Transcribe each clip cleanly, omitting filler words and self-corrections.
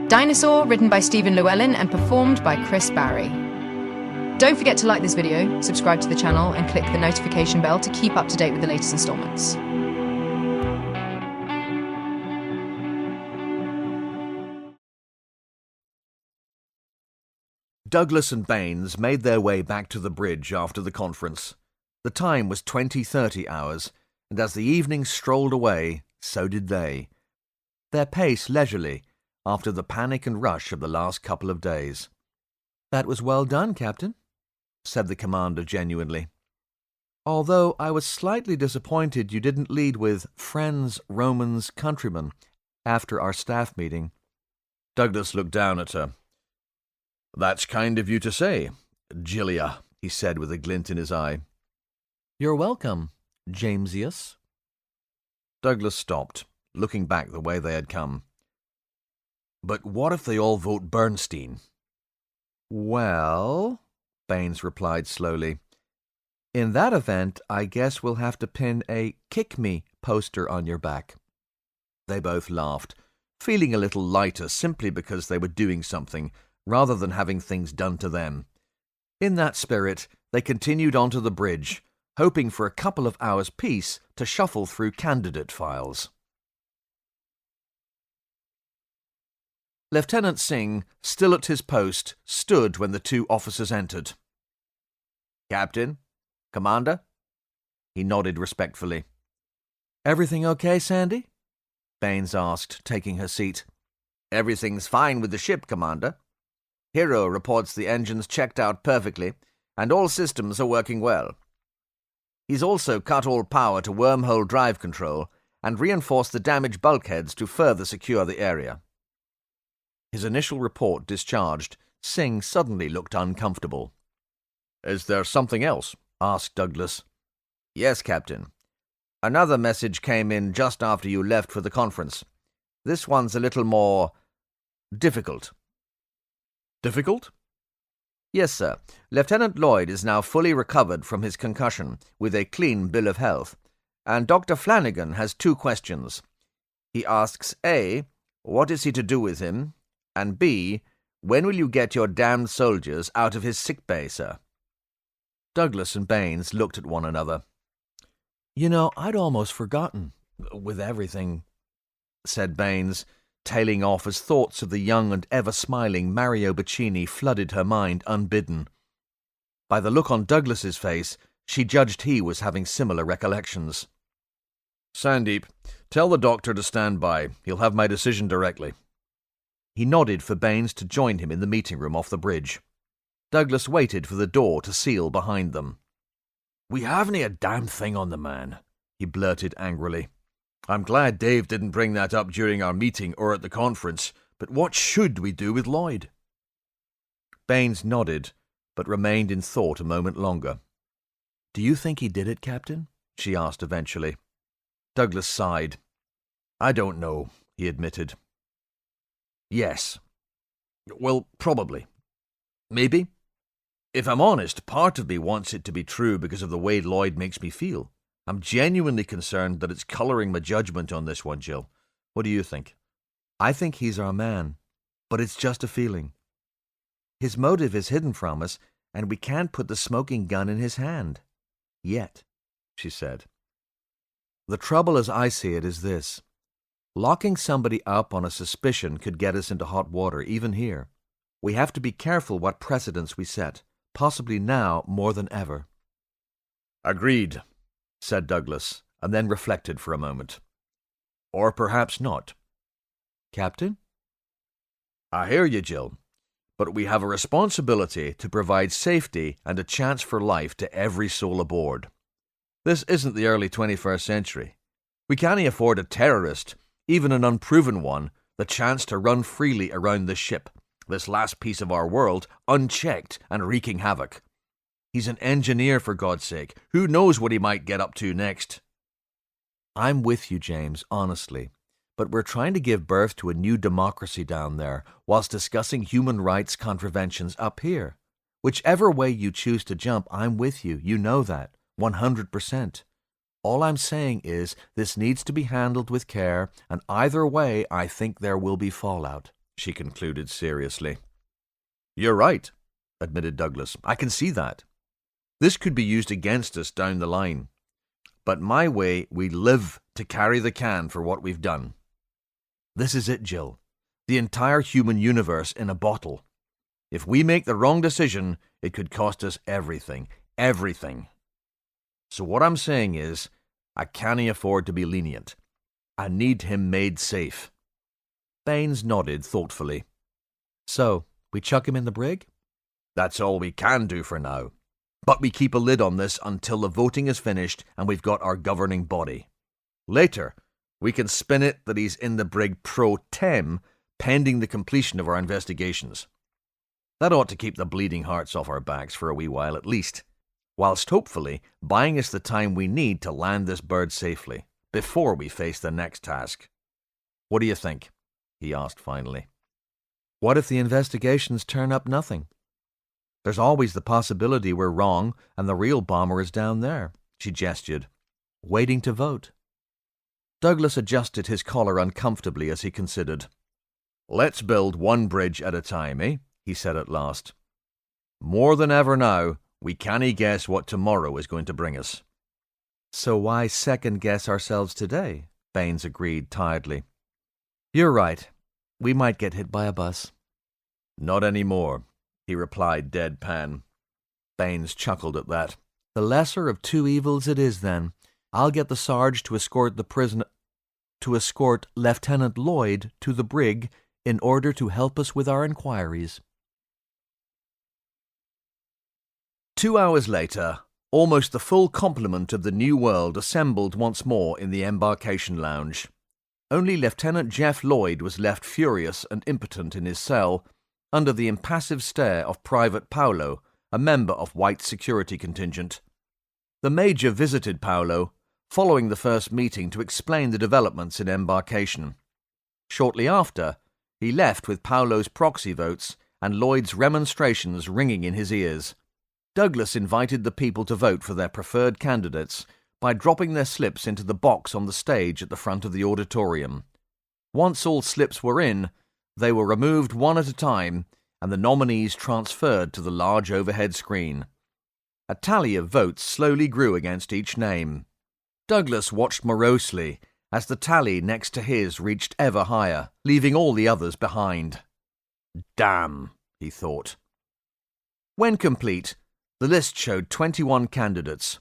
Dinosaur, written by Stephen Llewelyn and performed by Chris Barrie. Don't forget to like this video, subscribe to the channel, and click the notification bell to keep up to date with the latest installments. Douglas and Baines made their way back to the bridge after the conference. The time was 20:30 hours, and as the evening strolled away, so did they. Their pace leisurely, after the panic and rush of the last couple of days. "That was well done, Captain," said the commander genuinely. "Although I was slightly disappointed you didn't lead with 'friends, Romans, countrymen' after our staff meeting." Douglas looked down at her. "That's kind of you to say, Gilia," he said with a glint in his eye. "You're welcome, Jamesius." Douglas stopped, looking back the way they had come. "But what if they all vote Bernstein?" "Well," Baines replied slowly, "in that event, I guess we'll have to pin a 'Kick Me' poster on your back." They both laughed, feeling a little lighter simply because they were doing something, rather than having things done to them. In that spirit, they continued onto the bridge, hoping for a couple of hours' peace to shuffle through candidate files. Lieutenant Singh, still at his post, stood when the two officers entered. "Captain? Commander?" He nodded respectfully. "Everything okay, Sandy?" Baines asked, taking her seat. "Everything's fine with the ship, Commander. Hero reports the engines checked out perfectly, and all systems are working well. He's also cut all power to wormhole drive control and reinforced the damaged bulkheads to further secure the area." His initial report discharged, Singh suddenly looked uncomfortable. "Is there something else?" asked Douglas. "Yes, Captain. Another message came in just after you left for the conference. This one's a little more difficult." "Difficult?" "Yes, sir. Lieutenant Lloyd is now fully recovered from his concussion, with a clean bill of health, and Dr. Flanagan has two questions. He asks A, what is he to do with him, and B, when will you get your damned soldiers out of his sick bay, sir?" Douglas and Baines looked at one another. "You know, I'd almost forgotten, with everything," said Baines, tailing off as thoughts of the young and ever-smiling Mario Bacchini flooded her mind unbidden. By the look on Douglas's face, she judged he was having similar recollections. "Sandeep, tell the doctor to stand by. He'll have my decision directly." He nodded for Baines to join him in the meeting room off the bridge. Douglas waited for the door to seal behind them. "We haven't a damn thing on the man," he blurted angrily. "I'm glad Dave didn't bring that up during our meeting or at the conference, but what should we do with Lloyd?" Baines nodded, but remained in thought a moment longer. "Do you think he did it, Captain?" she asked eventually. Douglas sighed. "I don't know," he admitted. "Yes. Well, probably. Maybe. If I'm honest, part of me wants it to be true because of the way Lloyd makes me feel. I'm genuinely concerned that it's colouring my judgment on this one, Jill. What do you think?" "I think he's our man, but it's just a feeling. His motive is hidden from us, and we can't put the smoking gun in his hand. Yet," she said. "The trouble as I see it is this. Locking somebody up on a suspicion could get us into hot water, even here. We have to be careful what precedents we set, possibly now more than ever." "Agreed," said Douglas, and then reflected for a moment. "Or perhaps not." "Captain?" "I hear you, Jill, but we have a responsibility to provide safety and a chance for life to every soul aboard. This isn't the early 21st century. We can't afford a terrorist, even an unproven one, the chance to run freely around this ship, this last piece of our world, unchecked and wreaking havoc. He's an engineer, for God's sake. Who knows what he might get up to next?" "I'm with you, James, honestly. But we're trying to give birth to a new democracy down there, whilst discussing human rights contraventions up here. Whichever way you choose to jump, I'm with you. You know that. 100%. All I'm saying is this needs to be handled with care, and either way I think there will be fallout. she concluded seriously. You're right, admitted Douglas. I can see that. This could be used against us down the line. But my way, we live to carry the can for what we've done. This is it, Jill. The entire human universe in a bottle. If we make the wrong decision, it could cost us everything. Everything. So what I'm saying is, I can't afford to be lenient. I need him made safe. Baines nodded thoughtfully. So, we chuck him in the brig? That's all we can do for now. But we keep a lid on this until the voting is finished and we've got our governing body. Later, we can spin it that he's in the brig pro tem, pending the completion of our investigations. That ought to keep the bleeding hearts off our backs for a wee while at least, whilst hopefully buying us the time we need to land this bird safely, before we face the next task. What do you think? He asked finally. What if the investigations turn up nothing? There's always the possibility we're wrong and the real bomber is down there, she gestured, waiting to vote. Douglas adjusted his collar uncomfortably as he considered. Let's build one bridge at a time, eh? He said at last. More than ever now, we can't guess what tomorrow is going to bring us. So why second-guess ourselves today? Baines agreed tiredly. You're right. We might get hit by a bus. Not anymore, he replied deadpan. Baines chuckled at that. The lesser of two evils it is, then. I'll get the Sarge to escort Lieutenant Lloyd to the brig in order to help us with our inquiries. 2 hours later, almost the full complement of the New World assembled once more in the embarkation lounge. Only Lieutenant Jeff Lloyd was left furious and impotent in his cell, under the impassive stare of Private Paolo, a member of White's security contingent. The Major visited Paolo, following the first meeting to explain the developments in embarkation. Shortly after, he left with Paolo's proxy votes and Lloyd's remonstrations ringing in his ears. Douglas invited the people to vote for their preferred candidates by dropping their slips into the box on the stage at the front of the auditorium. Once all slips were in, they were removed one at a time and the nominees transferred to the large overhead screen. A tally of votes slowly grew against each name. Douglas watched morosely as the tally next to his reached ever higher, leaving all the others behind. Damn, he thought. When complete, the list showed 21 candidates.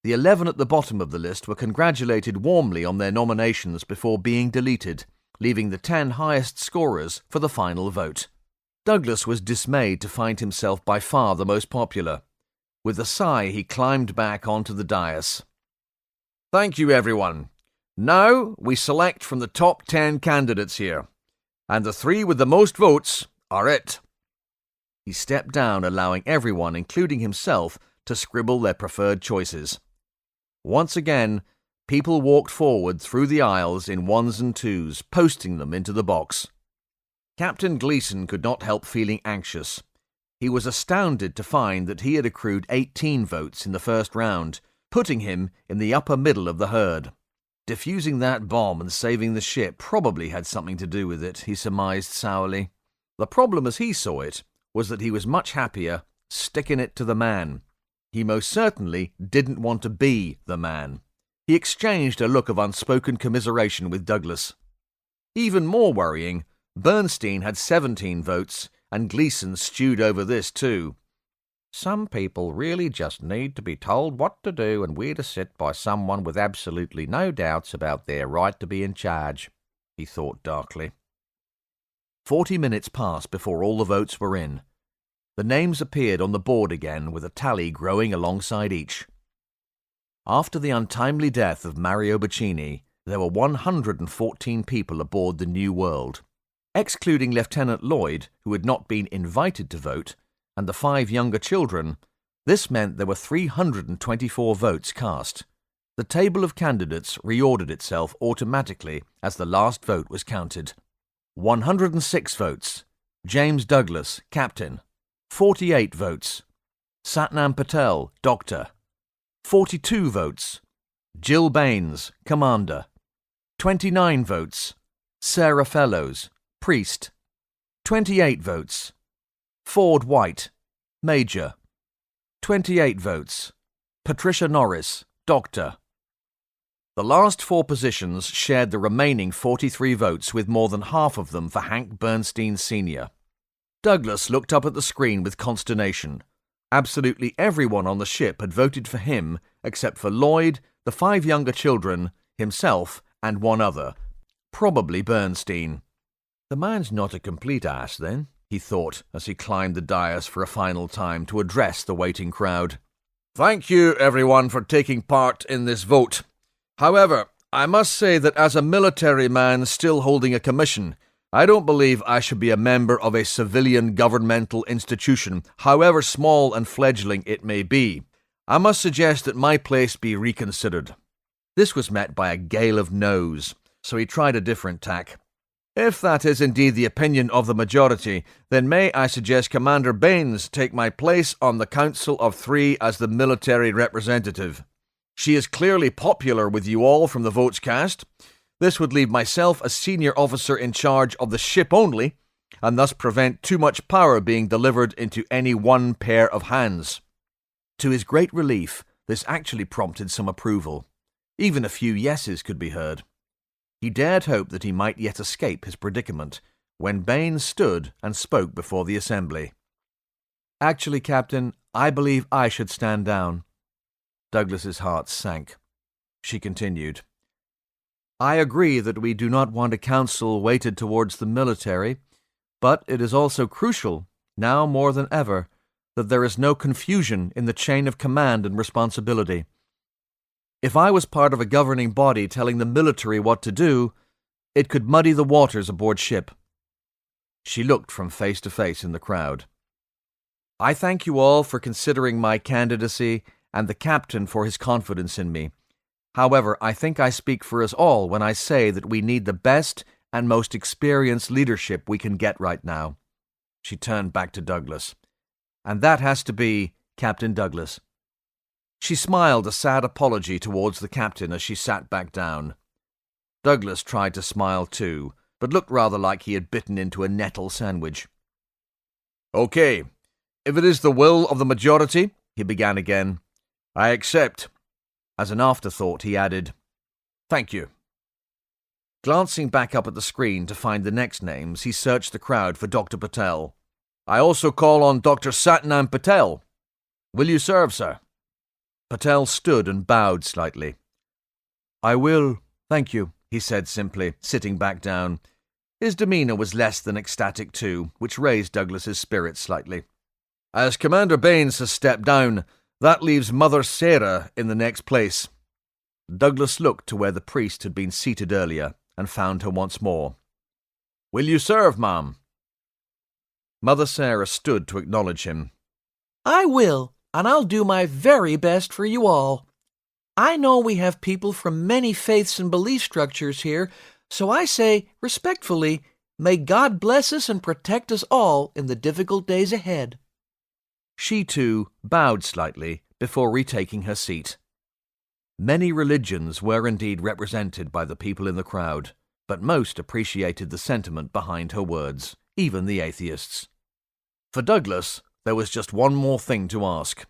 The 11 at the bottom of the list were congratulated warmly on their nominations before being deleted, leaving the 10 highest scorers for the final vote. Douglas was dismayed to find himself by far the most popular. With a sigh, he climbed back onto the dais. Thank you, everyone. Now we select from the top 10 candidates here, and the 3 with the most votes are it. He stepped down, allowing everyone, including himself, to scribble their preferred choices. Once again, people walked forward through the aisles in ones and twos, posting them into the box. Captain Gleason could not help feeling anxious. He was astounded to find that he had accrued 18 votes in the first round, putting him in the upper middle of the herd. Defusing that bomb and saving the ship probably had something to do with it, he surmised sourly. The problem as he saw it was that he was much happier sticking it to the man. He most certainly didn't want to be the man. He exchanged a look of unspoken commiseration with Douglas. Even more worrying, Bernstein had 17 votes, and Gleason stewed over this too. Some people really just need to be told what to do and where to sit by someone with absolutely no doubts about their right to be in charge, he thought darkly. 40 minutes passed before all the votes were in. The names appeared on the board again, with a tally growing alongside each. After the untimely death of Mario Bacchini, there were 114 people aboard the New World. Excluding Lieutenant Lloyd, who had not been invited to vote, and the 5 younger children, this meant there were 324 votes cast. The table of candidates reordered itself automatically as the last vote was counted. 106 votes. James Douglas, Captain. 48 votes. Satnam Patel, Doctor. 42 votes. Jill Baines, Commander. 29 votes. Sarah Fellows, Priest. 28 votes. Ford White, Major. 28 votes. Patricia Norris, Doctor. The last 4 positions shared the remaining 43 votes, with more than half of them for Hank Bernstein Sr. Douglas looked up at the screen with consternation. Absolutely everyone on the ship had voted for him, except for Lloyd, the 5 younger children, himself, and one other, probably Bernstein. The man's not a complete ass, then, he thought, as he climbed the dais for a final time to address the waiting crowd. Thank you, everyone, for taking part in this vote. However, I must say that as a military man still holding a commission, I don't believe I should be a member of a civilian governmental institution, however small and fledgling it may be. I must suggest that my place be reconsidered. This was met by a gale of noes, so he tried a different tack. If that is indeed the opinion of the majority, then may I suggest Commander Baines take my place on the Council of 3 as the military representative. She is clearly popular with you all from the votes cast. This would leave myself as senior officer in charge of the ship only, and thus prevent too much power being delivered into any one pair of hands. To his great relief, this actually prompted some approval. Even a few yeses could be heard. He dared hope that he might yet escape his predicament, when Baines stood and spoke before the assembly. Actually, Captain, I believe I should stand down. Douglas's heart sank. She continued, I agree that we do not want a council weighted towards the military, but it is also crucial, now more than ever, that there is no confusion in the chain of command and responsibility. If I was part of a governing body telling the military what to do, it could muddy the waters aboard ship. She looked from face to face in the crowd. I thank you all for considering my candidacy and the captain for his confidence in me. However, I think I speak for us all when I say that we need the best and most experienced leadership we can get right now. She turned back to Douglas. And that has to be Captain Douglas. She smiled a sad apology towards the captain as she sat back down. Douglas tried to smile too, but looked rather like he had bitten into a nettle sandwich. Okay, if it is the will of the majority, he began again, I accept. As an afterthought, he added, Thank you. Glancing back up at the screen to find the next names, he searched the crowd for Dr. Patel. I also call on Dr. Satnam Patel. Will you serve, sir? Patel stood and bowed slightly. I will, thank you, he said simply, sitting back down. His demeanour was less than ecstatic too, which raised Douglas's spirits slightly. As Commander Baines has stepped down, that leaves Mother Sarah in the next place. Douglas looked to where the priest had been seated earlier and found her once more. Will you serve, ma'am? Mother Sarah stood to acknowledge him. I will, and I'll do my very best for you all. I know we have people from many faiths and belief structures here, so I say, respectfully, may God bless us and protect us all in the difficult days ahead. She, too, bowed slightly before retaking her seat. Many religions were indeed represented by the people in the crowd, but most appreciated the sentiment behind her words, even the atheists. For Douglas, there was just one more thing to ask.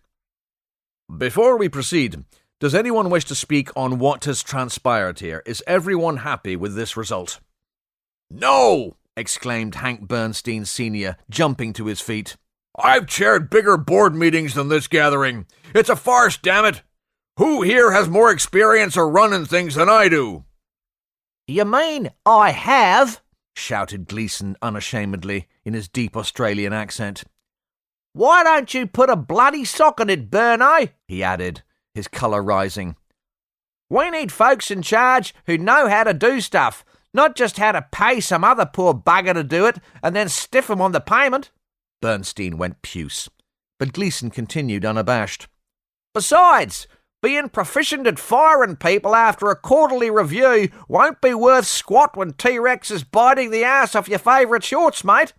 Before we proceed, does anyone wish to speak on what has transpired here? Is everyone happy with this result? No! Exclaimed Hank Bernstein Sr., jumping to his feet. I've chaired bigger board meetings than this gathering. It's a farce, damn it! Who here has more experience of running things than I do? You mean I have? Shouted Gleason unashamedly in his deep Australian accent. Why don't you put a bloody sock on it, Bernie? He added, his colour rising. We need folks in charge who know how to do stuff, not just how to pay some other poor bugger to do it and then stiff him on the payment. Bernstein went puce, but Gleason continued unabashed. Besides, being proficient at firing people after a quarterly review won't be worth squat when T-Rex is biting the ass off your favourite shorts, mate.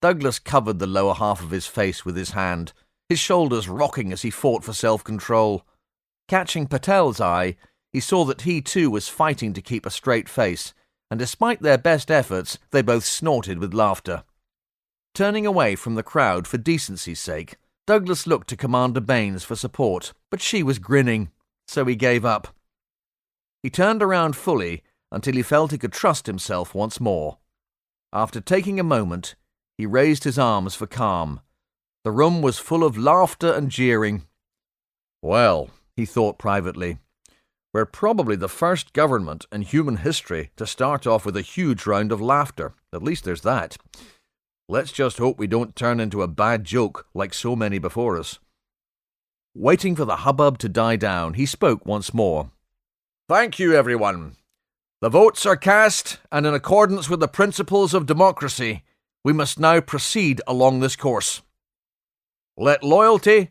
Douglas covered the lower half of his face with his hand, his shoulders rocking as he fought for self-control. Catching Patel's eye, he saw that he too was fighting to keep a straight face, and despite their best efforts, they both snorted with laughter. Turning away from the crowd for decency's sake, Douglas looked to Commander Baines for support, but she was grinning, so he gave up. He turned around fully until he felt he could trust himself once more. After taking a moment, he raised his arms for calm. The room was full of laughter and jeering. Well, he thought privately, we're probably the first government in human history to start off with a huge round of laughter. At least there's that. Let's just hope we don't turn into a bad joke like so many before us. Waiting for the hubbub to die down, he spoke once more. Thank you, everyone. The votes are cast, and in accordance with the principles of democracy, we must now proceed along this course. Let loyalty,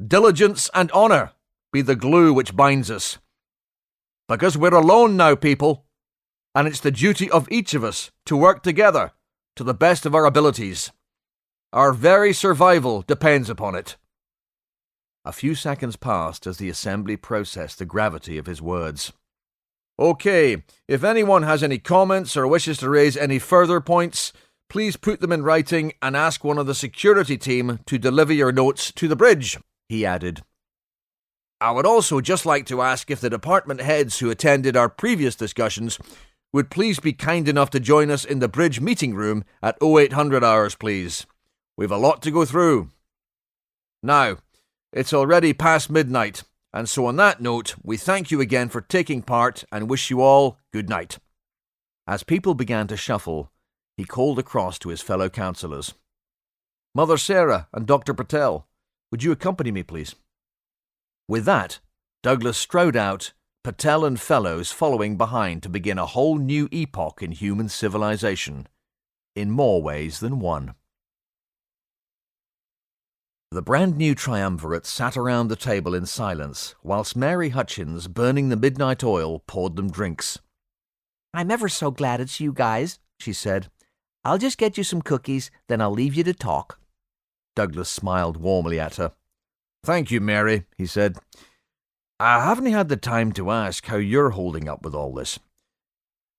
diligence, and honour be the glue which binds us. Because we're alone now, people, and it's the duty of each of us to work together to the best of our abilities. Our very survival depends upon it. A few seconds passed as the assembly processed the gravity of his words. Okay, if anyone has any comments or wishes to raise any further points, please put them in writing and ask one of the security team to deliver your notes to the bridge, he added. I would also just like to ask if the department heads who attended our previous discussions would please be kind enough to join us in the bridge meeting room at 0800 hours, please. We've a lot to go through. Now, it's already past midnight, and so on that note, we thank you again for taking part and wish you all good night. As people began to shuffle, he called across to his fellow councillors. Mother Sarah and Dr. Patel, would you accompany me, please? With that, Douglas strode out, Patel and fellows following behind to begin a whole new epoch in human civilization, in more ways than one. The brand-new triumvirate sat around the table in silence, whilst Mary Hutchins, burning the midnight oil, poured them drinks. I'm ever so glad it's you guys, she said. I'll just get you some cookies, then I'll leave you to talk. Douglas smiled warmly at her. Thank you, Mary, he said. I haven't had the time to ask how you're holding up with all this.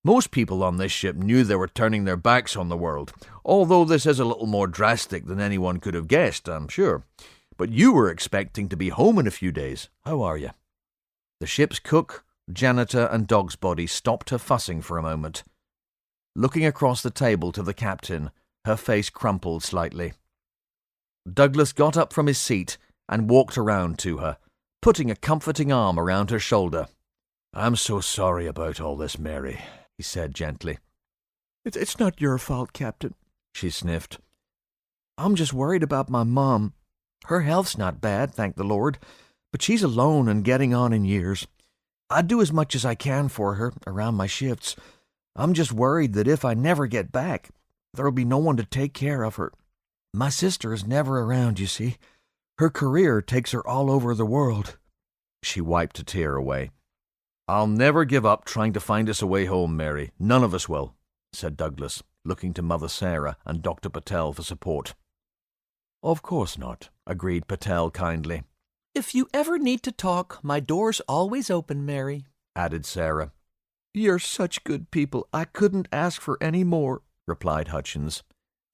Most people on this ship knew they were turning their backs on the world, although this is a little more drastic than anyone could have guessed, I'm sure. But you were expecting to be home in a few days. How are you? The ship's cook, janitor, and dog's body stopped her fussing for a moment. Looking across the table to the captain, her face crumpled slightly. Douglas got up from his seat and walked around to her, putting a comforting arm around her shoulder. I'm so sorry about all this, Mary, he said gently. It's not your fault, Captain, she sniffed. I'm just worried about my mom. Her health's not bad, thank the Lord, but she's alone and getting on in years. I do as much as I can for her around my shifts. I'm just worried that if I never get back, there'll be no one to take care of her. My sister is never around, you see. Her career takes her all over the world. She wiped a tear away. I'll never give up trying to find us a way home, Mary. None of us will, said Douglas, looking to Mother Sarah and Dr. Patel for support. Of course not, agreed Patel kindly. If you ever need to talk, my door's always open, Mary, added Sarah. You're such good people, I couldn't ask for any more, replied Hutchins.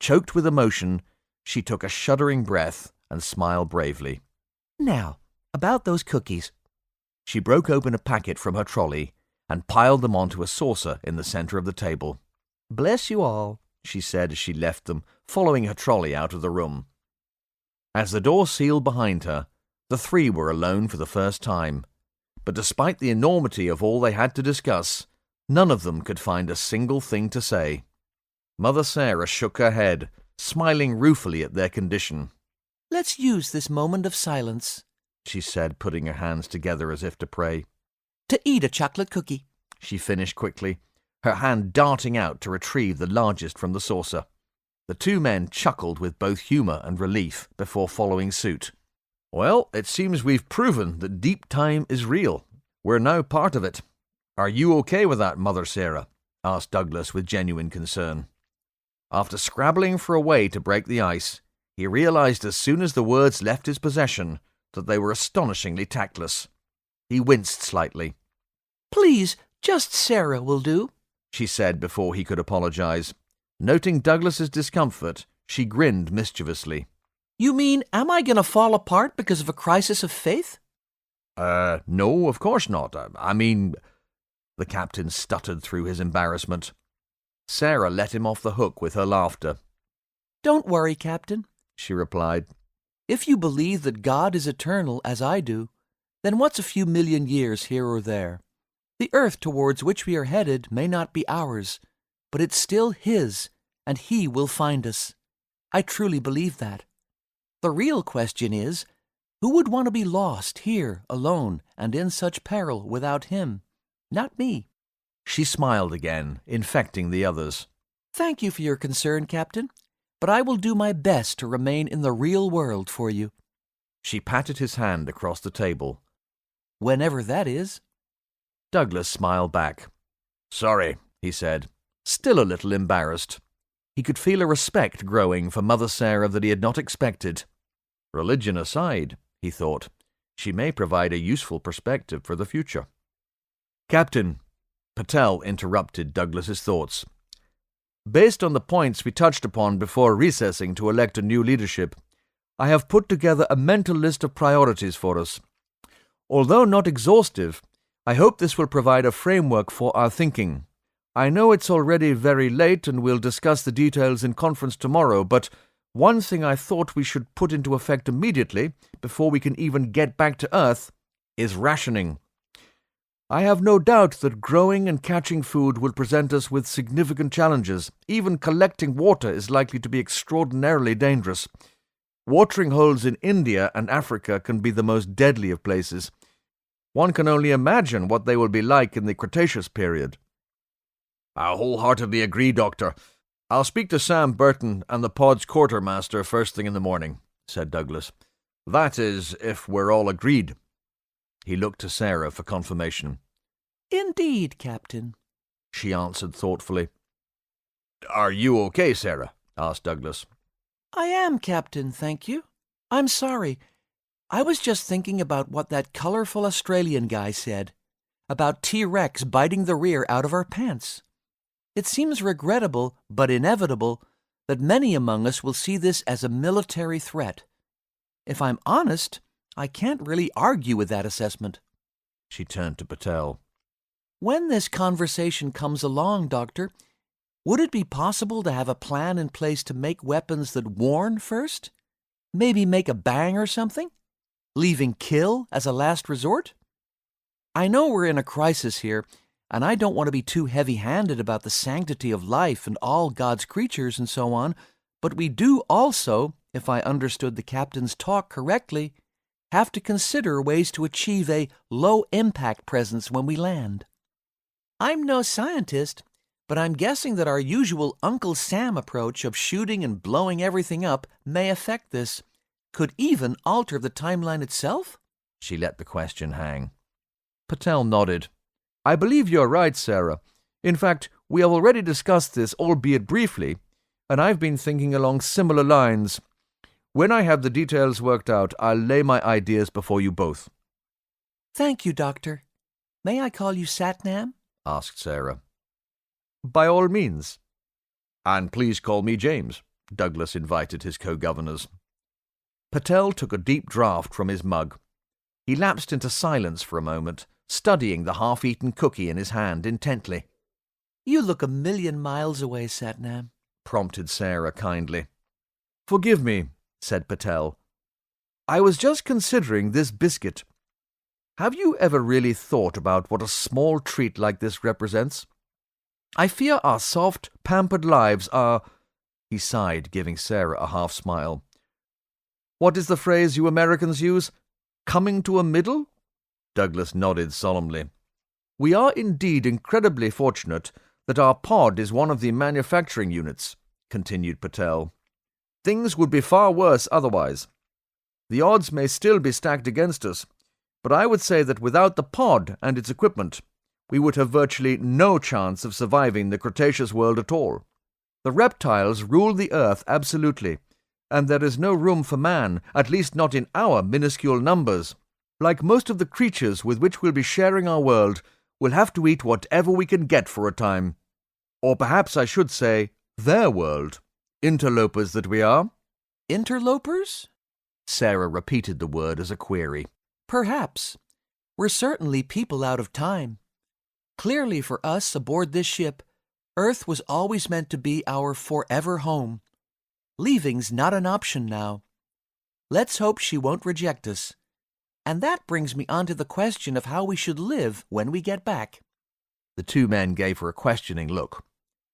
Choked with emotion, she took a shuddering breath and smiled bravely. Now, about those cookies. She broke open a packet from her trolley and piled them onto a saucer in the centre of the table. Bless you all, she said as she left them, following her trolley out of the room. As the door sealed behind her, the three were alone for the first time. But despite the enormity of all they had to discuss, none of them could find a single thing to say. Mother Sarah shook her head, smiling ruefully at their condition. Let's use this moment of silence, she said, putting her hands together as if to pray. To eat a chocolate cookie, she finished quickly, her hand darting out to retrieve the largest from the saucer. The two men chuckled with both humour and relief before following suit. Well, it seems we've proven that deep time is real. We're now part of it. Are you okay with that, Mother Sarah? Asked Douglas with genuine concern. After scrabbling for a way to break the ice, he realized as soon as the words left his possession that they were astonishingly tactless. He winced slightly. Please, just Sarah will do, she said before he could apologize. Noting Douglas's discomfort, She grinned mischievously. You mean, am I going to fall apart because of a crisis of faith? No, of course not. I mean, the captain stuttered through his embarrassment. Sarah let him off the hook with her laughter. Don't worry, Captain, she replied. If you believe that God is eternal, as I do, then what's a few million years here or there? The earth towards which we are headed may not be ours, but it's still His, and He will find us. I truly believe that. The real question is, who would want to be lost here, alone, and in such peril without Him? Not me. She smiled again, infecting the others. Thank you for your concern, Captain, but I will do my best to remain in the real world for you. She patted his hand across the table. Whenever that is. Douglas smiled back. Sorry, he said, still a little embarrassed. He could feel a respect growing for Mother Sarah that he had not expected. Religion aside, he thought, she may provide a useful perspective for the future. Captain, Patel interrupted Douglas's thoughts. Based on the points we touched upon before recessing to elect a new leadership, I have put together a mental list of priorities for us. Although not exhaustive, I hope this will provide a framework for our thinking. I know it's already very late and we'll discuss the details in conference tomorrow, but one thing I thought we should put into effect immediately, before we can even get back to Earth, is rationing. I have no doubt that growing and catching food will present us with significant challenges. Even collecting water is likely to be extraordinarily dangerous. Watering holes in India and Africa can be the most deadly of places. One can only imagine what they will be like in the Cretaceous period. I wholeheartedly agree, Doctor. I'll speak to Sam Burton and the pod's quartermaster first thing in the morning, said Douglas. That is, if we're all agreed. He looked to Sarah for confirmation. Indeed, Captain, she answered thoughtfully. Are you okay, Sarah? Asked Douglas. I am, Captain, thank you. I'm sorry. I was just thinking about what that colorful Australian guy said, about T-Rex biting the rear out of our pants. It seems regrettable, but inevitable, that many among us will see this as a military threat. If I'm honest, I can't really argue with that assessment. She turned to Patel. When this conversation comes along, Doctor, would it be possible to have a plan in place to make weapons that warn first? Maybe make a bang or something? Leaving kill as a last resort? I know we're in a crisis here, and I don't want to be too heavy-handed about the sanctity of life and all God's creatures and so on, but we do also, if I understood the captain's talk correctly, have to consider ways to achieve a low-impact presence when we land. I'm no scientist, but I'm guessing that our usual Uncle Sam approach of shooting and blowing everything up may affect this. Could even alter the timeline itself? She let the question hang. Patel nodded. I believe you're right, Sarah. In fact, we have already discussed this, albeit briefly, and I've been thinking along similar lines. When I have the details worked out, I'll lay my ideas before you both. Thank you, Doctor. May I call you Satnam? Asked Sarah. By all means. And please call me James, Douglas invited his co-governors. Patel took a deep draught from his mug. He lapsed into silence for a moment, studying the half-eaten cookie in his hand intently. You look 1,000,000 miles away, Satnam, prompted Sarah kindly. Forgive me, said Patel. I was just considering this biscuit. Have you ever really thought about what a small treat like this represents? I fear our soft, pampered lives are... He sighed, giving Sarah a half-smile. What is the phrase you Americans use? Coming to a middle? Douglas nodded solemnly. We are indeed incredibly fortunate that our pod is one of the manufacturing units, continued Patel. Things would be far worse otherwise. The odds may still be stacked against us, but I would say that without the pod and its equipment, we would have virtually no chance of surviving the Cretaceous world at all. The reptiles rule the earth absolutely, and there is no room for man, at least not in our minuscule numbers. Like most of the creatures with which we'll be sharing our world, we'll have to eat whatever we can get for a time. Or perhaps I should say, their world. Interlopers that we are. Interlopers? Sarah repeated the word as a query. Perhaps. We're certainly people out of time. Clearly for us aboard this ship, Earth was always meant to be our forever home. Leaving's not an option now. Let's hope she won't reject us. And that brings me on to the question of how we should live when we get back. The two men gave her a questioning look.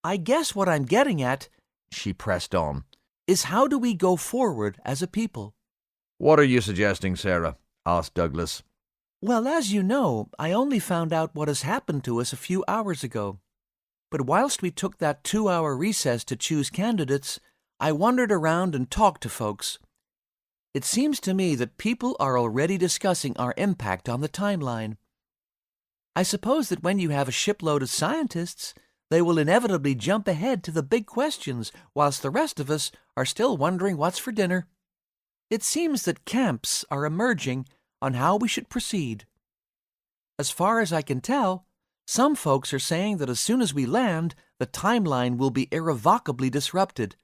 I guess what I'm getting at, she pressed on, is how do we go forward as a people? What are you suggesting, Sarah? Asked Douglas. Well, as you know, I only found out what has happened to us a few hours ago. But whilst we took that 2-hour recess to choose candidates, I wandered around and talked to folks. It seems to me that people are already discussing our impact on the timeline. I suppose that when you have a shipload of scientists, they will inevitably jump ahead to the big questions, whilst the rest of us are still wondering what's for dinner. It seems that camps are emerging on how we should proceed. As far as I can tell, some folks are saying that as soon as we land, the timeline will be irrevocably disrupted,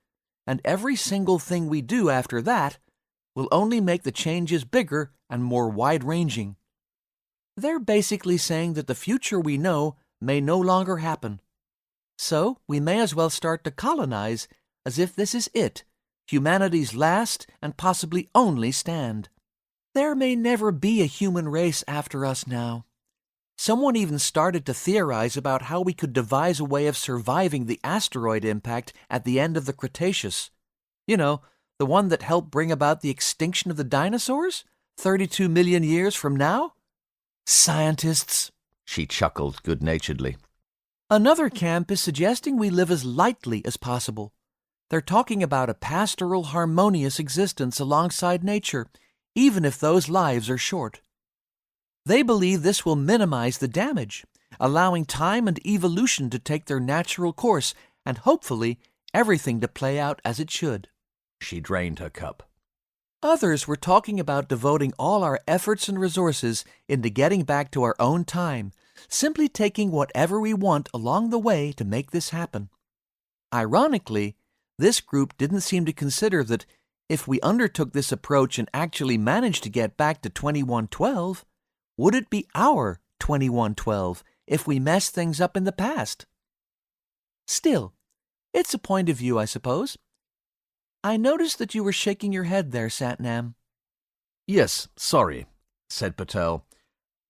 and every single thing we do after that will only make the changes bigger and more wide-ranging. They're basically saying that the future we know may no longer happen. So we may as well start to colonize as if this is it, humanity's last and possibly only stand. There may never be a human race after us now. Someone even started to theorize about how we could devise a way of surviving the asteroid impact at the end of the Cretaceous. You know, the one that helped bring about the extinction of the dinosaurs 32 million years from now? Scientists, she chuckled good-naturedly. Another camp is suggesting we live as lightly as possible. They're talking about a pastoral, harmonious existence alongside nature, even if those lives are short. They believe this will minimize the damage, allowing time and evolution to take their natural course, and hopefully everything to play out as it should. She drained her cup. Others were talking about devoting all our efforts and resources into getting back to our own time, simply taking whatever we want along the way to make this happen. Ironically, this group didn't seem to consider that if we undertook this approach and actually managed to get back to 2112, would it be our 2112 if we messed things up in the past? Still, it's a point of view, I suppose. I noticed that you were shaking your head there, Satnam. Yes, sorry, said Patel.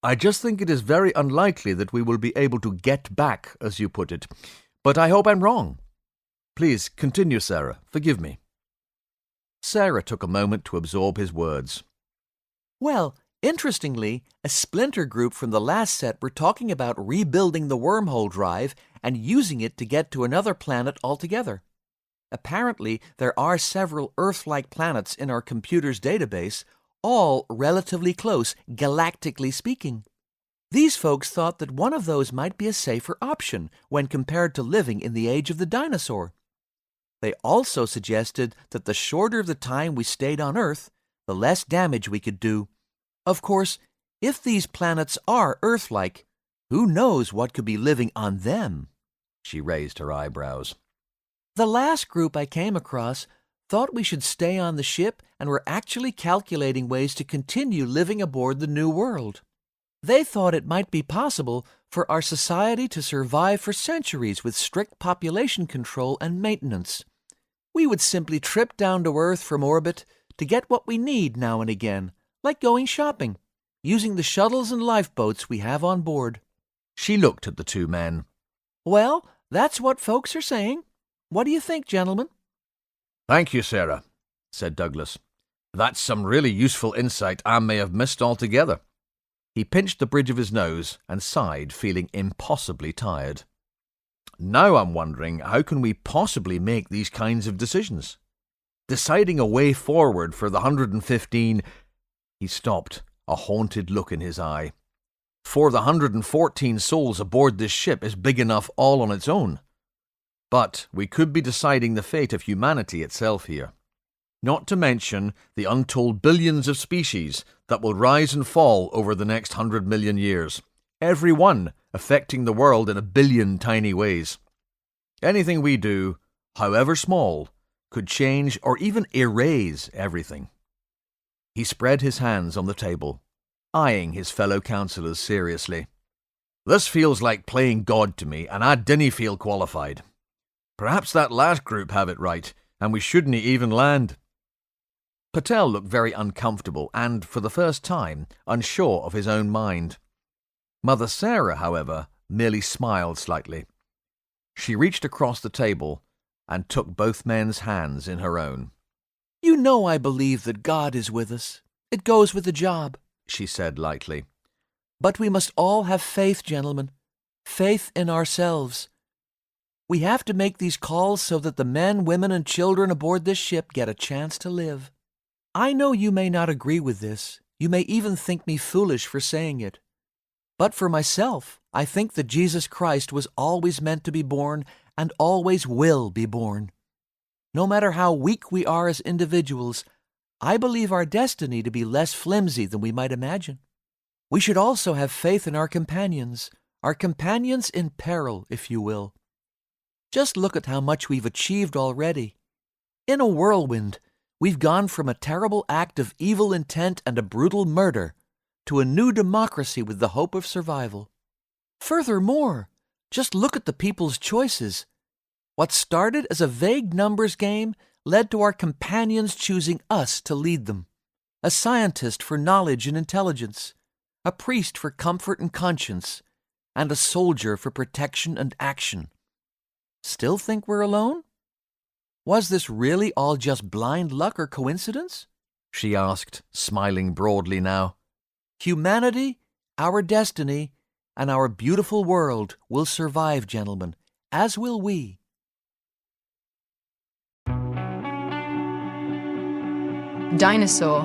I just think it is very unlikely that we will be able to get back, as you put it. But I hope I'm wrong. Please, continue, Sarah. Forgive me. Sarah took a moment to absorb his words. Well, interestingly, a splinter group from the last set were talking about rebuilding the wormhole drive and using it to get to another planet altogether. Apparently, there are several Earth-like planets in our computer's database, all relatively close, galactically speaking. These folks thought that one of those might be a safer option when compared to living in the age of the dinosaur. They also suggested that the shorter the time we stayed on Earth, the less damage we could do. Of course, if these planets are Earth-like, who knows what could be living on them? She raised her eyebrows. The last group I came across thought we should stay on the ship and were actually calculating ways to continue living aboard the new world. They thought it might be possible for our society to survive for centuries with strict population control and maintenance. We would simply trip down to Earth from orbit to get what we need now and again, like going shopping, using the shuttles and lifeboats we have on board. She looked at the two men. Well, that's what folks are saying. What do you think, gentlemen? Thank you, Sarah, said Douglas. That's some really useful insight I may have missed altogether. He pinched the bridge of his nose and sighed, feeling impossibly tired. Now I'm wondering, how can we possibly make these kinds of decisions? Deciding a way forward for the 115... He stopped, a haunted look in his eye. For the 114 souls aboard this ship is big enough all on its own. But we could be deciding the fate of humanity itself here. Not to mention the untold billions of species that will rise and fall over the next 100 million years, every one affecting the world in a billion tiny ways. Anything we do, however small, could change or even erase everything. He spread his hands on the table, eyeing his fellow councillors seriously. This feels like playing God to me, and I dinna feel qualified. Perhaps that last group have it right, and we shouldn't even land. Patel looked very uncomfortable and, for the first time, unsure of his own mind. Mother Sarah, however, merely smiled slightly. She reached across the table and took both men's hands in her own. "You know I believe that God is with us. It goes with the job," she said lightly. "But we must all have faith, gentlemen. Faith in ourselves. We have to make these calls so that the men, women, and children aboard this ship get a chance to live. I know you may not agree with this. You may even think me foolish for saying it. But for myself, I think that Jesus Christ was always meant to be born and always will be born. No matter how weak we are as individuals, I believe our destiny to be less flimsy than we might imagine. We should also have faith in our companions in peril, if you will. Just look at how much we've achieved already. In a whirlwind, we've gone from a terrible act of evil intent and a brutal murder to a new democracy with the hope of survival. Furthermore, just look at the people's choices. What started as a vague numbers game led to our companions choosing us to lead them. A scientist for knowledge and intelligence, a priest for comfort and conscience, and a soldier for protection and action. Still think we're alone? Was this really all just blind luck or coincidence?" she asked, smiling broadly now. "Humanity, our destiny, and our beautiful world will survive, gentlemen, as will we." Dinosaur,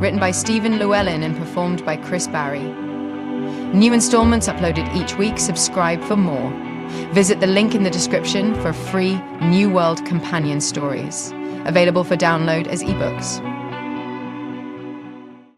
written by Stephen Llewelyn and performed by Chris Barrie. New installments uploaded each week. Subscribe for more. Visit the link in the description for free New World companion stories, available for download as ebooks.